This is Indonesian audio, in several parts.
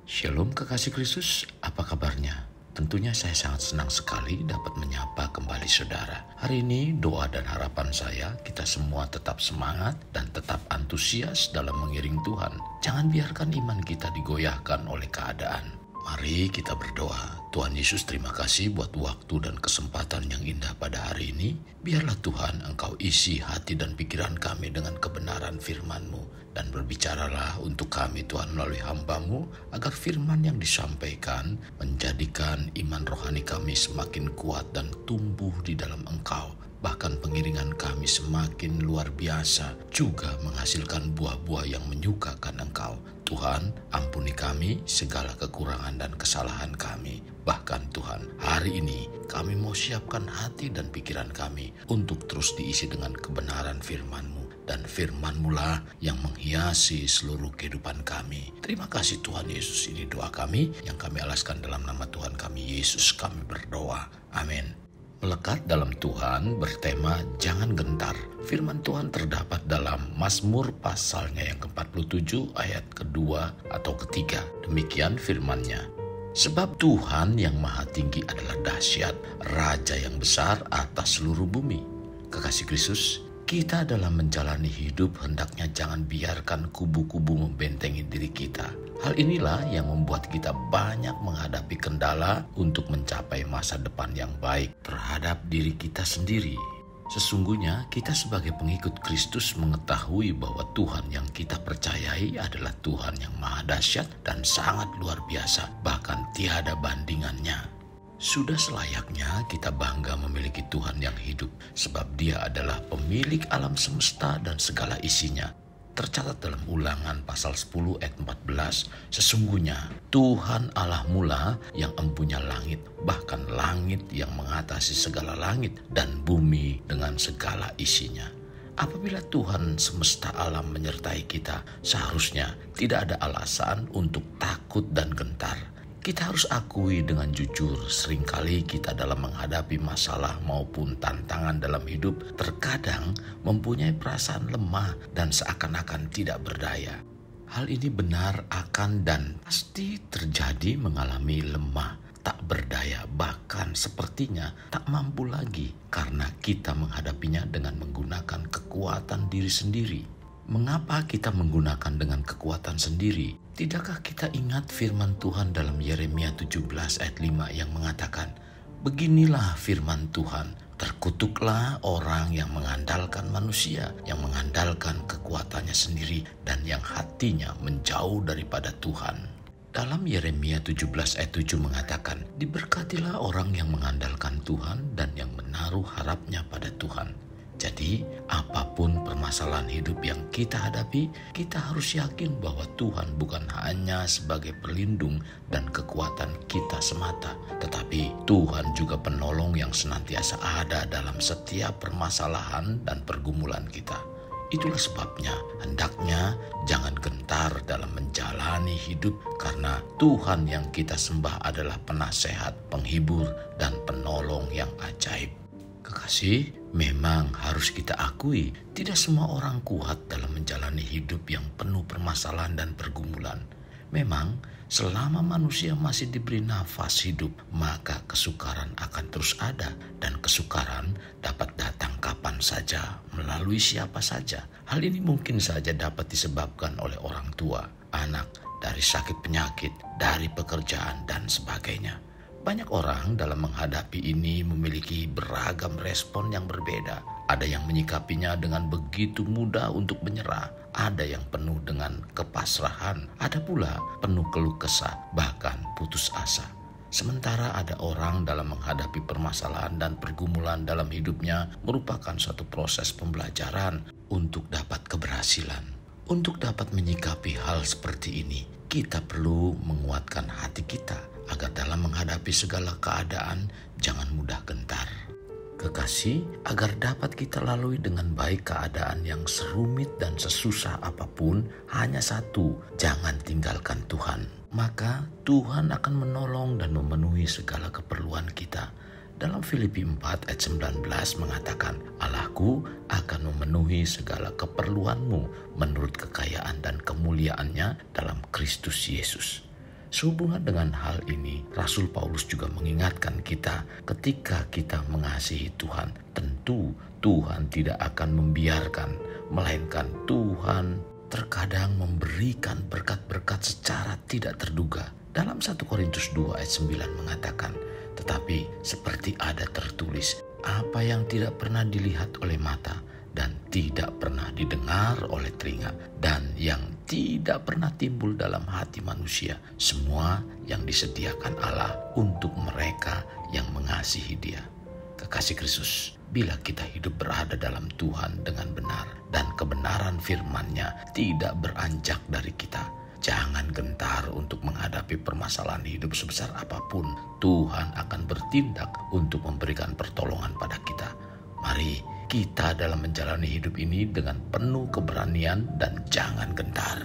Shalom kekasih Kristus, apa kabarnya? Tentunya saya sangat senang sekali dapat menyapa kembali saudara. Hari ini doa dan harapan saya kita semua tetap semangat dan tetap antusias dalam mengiring Tuhan. Jangan biarkan iman kita digoyahkan oleh keadaan. Mari kita berdoa. Tuhan Yesus, terima kasih buat waktu dan kesempatan yang indah pada hari ini. Biarlah Tuhan Engkau isi hati dan pikiran kami dengan kebenaran firman-Mu. Dan berbicaralah untuk kami Tuhan melalui hamba-Mu, agar firman yang disampaikan menjadikan iman rohani kami semakin kuat dan tumbuh di dalam Engkau. Bahkan pengiringan kami semakin luar biasa, juga menghasilkan buah-buah yang menyukakan Engkau. Tuhan, ampuni kami segala kekurangan dan kesalahan kami. Bahkan Tuhan, hari ini kami mau siapkan hati dan pikiran kami untuk terus diisi dengan kebenaran firman-Mu. Dan firman-Mu lah yang menghiasi seluruh kehidupan kami. Terima kasih Tuhan Yesus, ini doa kami yang kami alaskan dalam nama Tuhan kami Yesus kami berdoa. Amin. Melekat dalam Tuhan bertema jangan gentar. Firman Tuhan terdapat dalam Mazmur pasalnya yang ke-47 ayat kedua atau ketiga. Demikian firman-Nya. Sebab Tuhan yang maha tinggi adalah dahsyat, Raja yang besar atas seluruh bumi. Kekasih Kristus, kita dalam menjalani hidup hendaknya jangan biarkan kubu-kubu membentengi diri kita. Hal inilah yang membuat kita banyak menghadapi kendala untuk mencapai masa depan yang baik terhadap diri kita sendiri. Sesungguhnya kita sebagai pengikut Kristus mengetahui bahwa Tuhan yang kita percayai adalah Tuhan yang maha dahsyat dan sangat luar biasa, bahkan tiada bandingannya. Sudah selayaknya kita bangga memiliki Tuhan yang hidup, sebab Dia adalah pemilik alam semesta dan segala isinya. Tercatat dalam Ulangan pasal 10 ayat 14, sesungguhnya Tuhan Allahmu lah yang empunya langit, bahkan langit yang mengatasi segala langit dan bumi dengan segala isinya. Apabila Tuhan semesta alam menyertai kita, seharusnya tidak ada alasan untuk takut dan gentar. Kita harus akui dengan jujur, seringkali kita dalam menghadapi masalah maupun tantangan dalam hidup terkadang mempunyai perasaan lemah dan seakan-akan tidak berdaya. Hal ini benar akan dan pasti terjadi mengalami lemah, tak berdaya, bahkan sepertinya tak mampu lagi karena kita menghadapinya dengan menggunakan kekuatan diri sendiri. Mengapa kita menggunakan dengan kekuatan sendiri? Tidakkah kita ingat firman Tuhan dalam Yeremia 17 ayat 5 yang mengatakan, beginilah firman Tuhan, terkutuklah orang yang mengandalkan manusia, yang mengandalkan kekuatannya sendiri dan yang hatinya menjauh daripada Tuhan. Dalam Yeremia 17 ayat 7 mengatakan, diberkatilah orang yang mengandalkan Tuhan dan yang menaruh harapnya pada Tuhan. Jadi, apapun permasalahan hidup yang kita hadapi, kita harus yakin bahwa Tuhan bukan hanya sebagai pelindung dan kekuatan kita semata, tetapi Tuhan juga penolong yang senantiasa ada dalam setiap permasalahan dan pergumulan kita. Itulah sebabnya hendaknya jangan gentar dalam menjalani hidup, karena Tuhan yang kita sembah adalah penasehat, penghibur, dan penolong yang ajaib. Kekasih, memang harus kita akui, tidak semua orang kuat dalam menjalani hidup yang penuh permasalahan dan pergumulan. Memang, selama manusia masih diberi nafas hidup, maka kesukaran akan terus ada, dan kesukaran dapat datang kapan saja, melalui siapa saja. Hal ini mungkin saja dapat disebabkan oleh orang tua, anak, dari sakit penyakit, dari pekerjaan, dan sebagainya. Banyak orang dalam menghadapi ini memiliki beragam respon yang berbeda. Ada yang menyikapinya dengan begitu mudah untuk menyerah, ada yang penuh dengan kepasrahan, ada pula penuh keluh kesah, bahkan putus asa. Sementara ada orang dalam menghadapi permasalahan dan pergumulan dalam hidupnya merupakan suatu proses pembelajaran untuk dapat keberhasilan. Untuk dapat menyikapi hal seperti ini, kita perlu menguatkan hati kita agar dalam menghadapi segala keadaan jangan mudah gentar. Kekasih, agar dapat kita lalui dengan baik keadaan yang serumit dan sesusah apapun, hanya satu, jangan tinggalkan Tuhan. Maka Tuhan akan menolong dan memenuhi segala keperluan kita. Dalam Filipi 4 ayat 19 mengatakan, Allahku akan memenuhi segala keperluanmu menurut kekayaan dan kemuliaannya dalam Kristus Yesus. Sehubungan dengan hal ini, Rasul Paulus juga mengingatkan kita ketika kita mengasihi Tuhan, tentu Tuhan tidak akan membiarkan, melainkan Tuhan terkadang memberikan berkat-berkat secara tidak terduga. Dalam 1 Korintus 2 ayat 9 mengatakan, tetapi seperti ada tertulis, apa yang tidak pernah dilihat oleh mata dan tidak pernah didengar oleh telinga dan yang tidak pernah timbul dalam hati manusia, semua yang disediakan Allah untuk mereka yang mengasihi Dia. Kekasih Kristus, bila kita hidup berada dalam Tuhan dengan benar dan kebenaran firman-Nya tidak beranjak dari kita, jangan gentar untuk menghadapi permasalahan hidup sebesar apapun. Tuhan akan bertindak untuk memberikan pertolongan pada kita. Mari kita dalam menjalani hidup ini dengan penuh keberanian dan jangan gentar.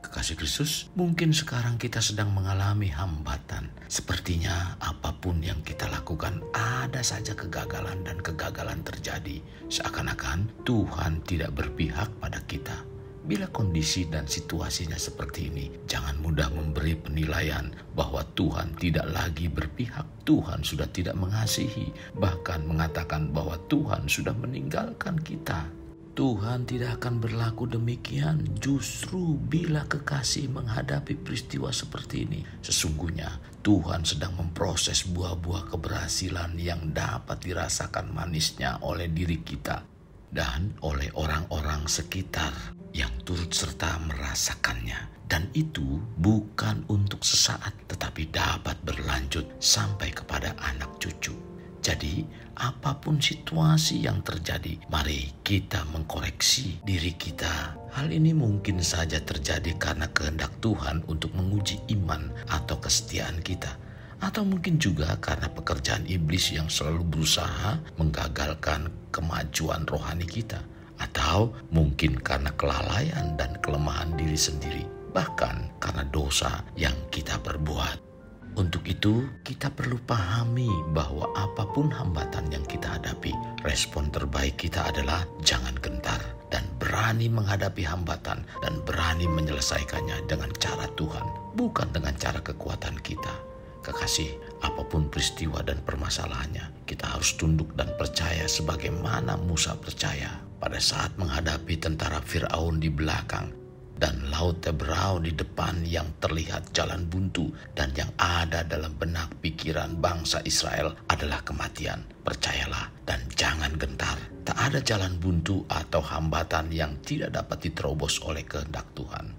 Kekasih Kristus, mungkin sekarang kita sedang mengalami hambatan. Sepertinya apapun yang kita lakukan ada saja kegagalan dan kegagalan terjadi. Seakan-akan Tuhan tidak berpihak pada kita. Bila kondisi dan situasinya seperti ini, jangan mudah memberi penilaian bahwa Tuhan tidak lagi berpihak. Tuhan sudah tidak mengasihi, bahkan mengatakan bahwa Tuhan sudah meninggalkan kita. Tuhan tidak akan berlaku demikian. Justru bila kekasih menghadapi peristiwa seperti ini, sesungguhnya Tuhan sedang memproses buah-buah keberhasilan yang dapat dirasakan manisnya oleh diri kita dan oleh orang-orang sekitar yang turut serta merasakannya. Dan itu bukan untuk sesaat, tetapi dapat berlanjut sampai kepada anak cucu. Jadi, apapun situasi yang terjadi, mari kita mengkoreksi diri kita. Hal ini mungkin saja terjadi karena kehendak Tuhan untuk menguji iman atau kesetiaan kita. Atau mungkin juga karena pekerjaan iblis yang selalu berusaha menggagalkan kemajuan rohani kita. Atau mungkin karena kelalaian dan kelemahan diri sendiri, bahkan karena dosa yang kita perbuat. Untuk itu, kita perlu pahami bahwa apapun hambatan yang kita hadapi, respon terbaik kita adalah jangan gentar dan berani menghadapi hambatan dan berani menyelesaikannya dengan cara Tuhan, bukan dengan cara kekuatan kita. Kekasih, apapun peristiwa dan permasalahannya, kita harus tunduk dan percaya sebagaimana Musa percaya pada saat menghadapi tentara Firaun di belakang dan laut Teberau di depan yang terlihat jalan buntu, dan yang ada dalam benak pikiran bangsa Israel adalah kematian. Percayalah dan jangan gentar. Tak ada jalan buntu atau hambatan yang tidak dapat diterobos oleh kehendak Tuhan.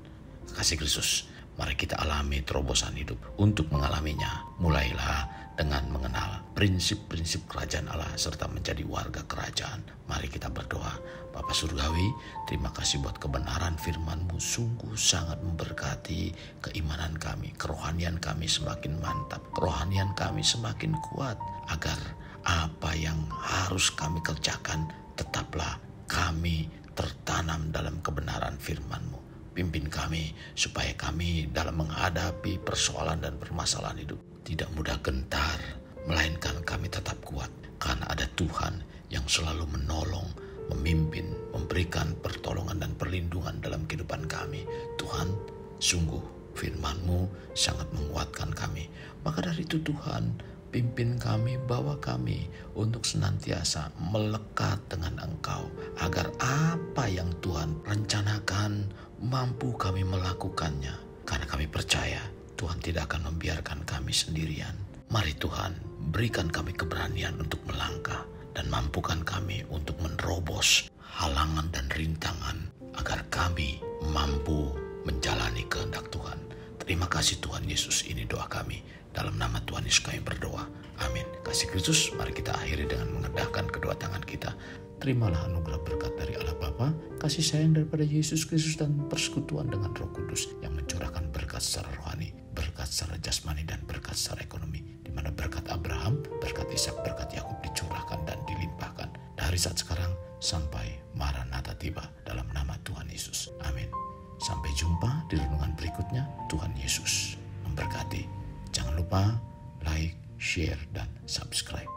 Kasih Kristus, mari kita alami terobosan hidup. Untuk mengalaminya, mulailah dengan mengenal prinsip-prinsip kerajaan Allah serta menjadi warga kerajaan. Mari kita berdoa. Bapa Surgawi, terima kasih buat kebenaran firman-Mu, sungguh sangat memberkati keimanan kami. Kerohanian kami semakin mantap, kerohanian kami semakin kuat, agar apa yang harus kami kerjakan tetaplah kami tertanam dalam kebenaran firman-Mu. Pimpin kami supaya kami dalam menghadapi persoalan dan permasalahan hidup tidak mudah gentar, melainkan kami tetap kuat karena ada Tuhan yang selalu menolong, memimpin, memberikan pertolongan dan perlindungan dalam kehidupan kami. Tuhan, sungguh firman-Mu sangat menguatkan kami. Maka dari itu Tuhan, pimpin kami, bawa kami untuk senantiasa melekat dengan Engkau, agar apa yang Tuhan rencanakan mampu kami melakukannya. Karena kami percaya Tuhan tidak akan membiarkan kami sendirian. Mari Tuhan, berikan kami keberanian untuk melangkah dan mampukan kami untuk menerobos halangan dan rintangan agar kami mampu menjalani kehendak Tuhan. Terima kasih Tuhan Yesus, ini doa kami. Dalam nama Tuhan Yesus kami berdoa. Amin. Kasih Kristus, mari kita akhiri dengan mengendahkan kedua tangan kita. Terimalah anugerah berkat dari Allah Bapa, kasih sayang daripada Yesus Kristus, dan persekutuan dengan Roh Kudus yang mencurahkan berkat secara rohani, berkat secara jasmani, dan berkat secara ekonomi. Di mana berkat Abraham, berkat Ishak, berkat Yakub dicurahkan dan dilimpahkan dari saat sekarang sampai Maranatha tiba, dalam nama Tuhan Yesus. Amin. Sampai jumpa di renungan berikutnya. Tuhan Yesus memberkati. Jangan lupa like, share, dan subscribe.